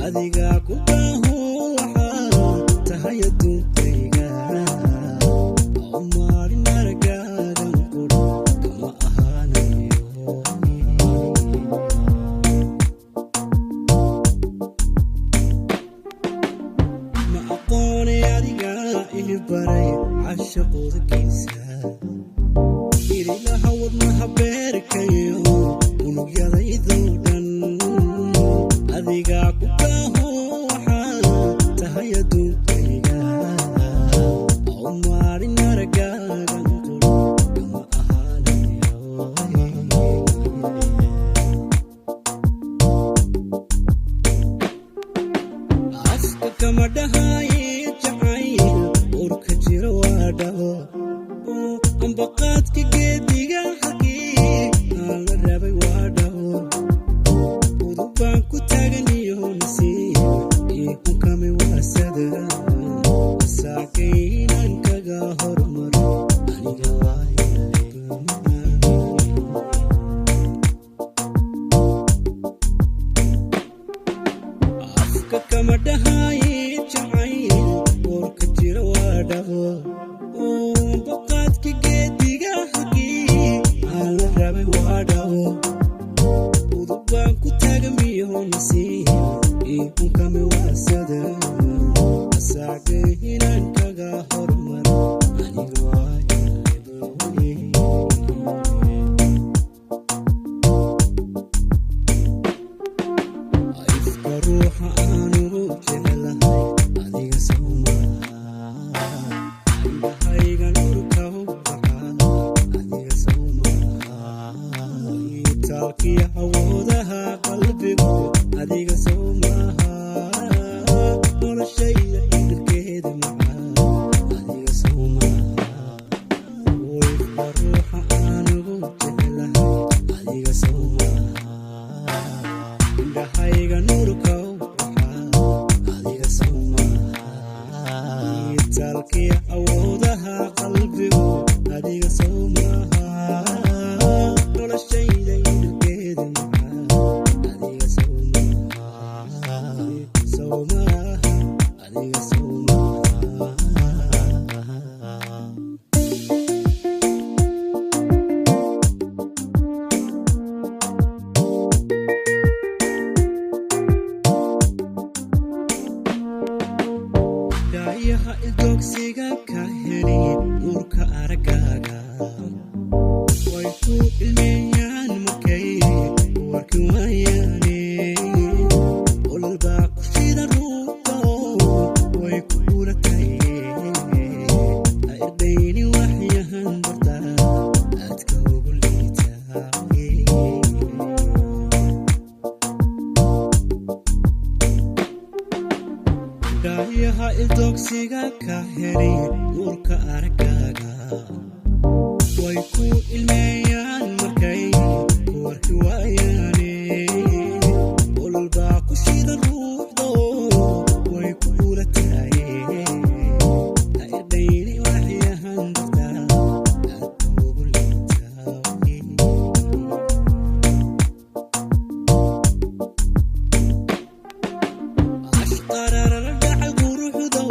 adiga ku baaho waxaa tahay adduunkayga maalin aragaadan qura kama ahaanayo ma aqoonay adiga ii baray cashaqooda kiisa ilaha wadnaha beerkayo unugyadaydoo dhan adiga ku baaho waxaa tahay adduunkayga oo maalin aragaadan qura kama ahaanayo afka kama dhahaye jacayl urka jira waa dhaho ambaqaadka geediga xagii aan la rabay waa dhaho udub baan ku taaganiyo nasiib ii unkami waasada saakay inaan kaga hormaro aniga afka kama dhahaye jacayl urka jira waa dhaho ambaqaadka geediga xagii aan la rabay waa dhaho udub baan ku taagamiyo nasiib ii unkami waasada saakay inaan kaga hormaro aniga ifka ruuxa aanu jecelahay adiga sawmaha indhahayga nurka ubaxa adiga sawmaha itaalkiya awoodaha qalbigu adiga sawmaha noloshayda idilkeeda macaa adiga sawmaha ifka ruuxa aanu jecelahay adiga sawmaha indhahayga nurka ubaxa adiga sawmaha itaalkiya awoodaha qalbigu adiga sawmaha noloshayda idilkeeda macaa adiga sawmaha adiga sawmaha daayaha ildoogsiga ka heli nuurka aragaaga way ku ilmeeyaan markay warki waayaane ololbaa ku shida ruuxdo way ku uratay ha irdayni waxyahan barta aadka ugu liitaa daayaha ildoogsiga ka heli nuurka aragaaga way ku ilmeeyaan markay ku warki waayaane ololbaa ku shida ruuxdo way ku uratay ha irdayni waxyahan barta aadka ugu liitaa ashqarara la dhacay quruxdo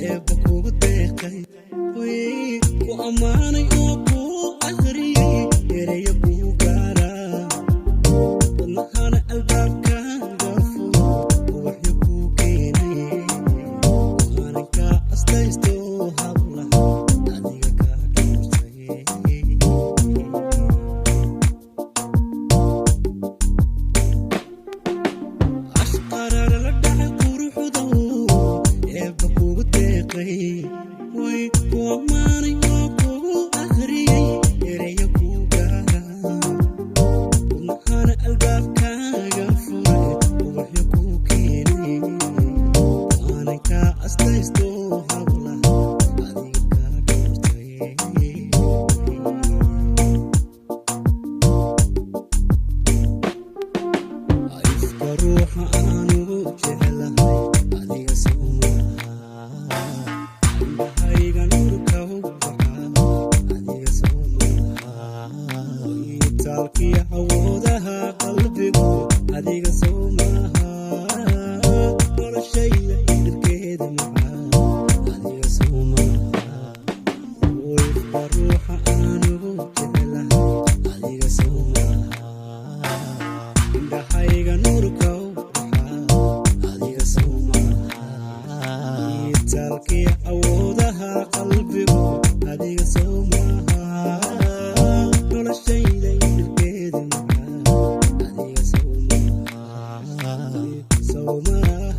eebba kugu deeqay ku ammaanay oo ku akhriyey ereya kuu gaara wadnahana albaabkaaga furo salkii awoodaha qalbigu adiga soo maaha noloshayda ilkeeda macaan adiga soo maaha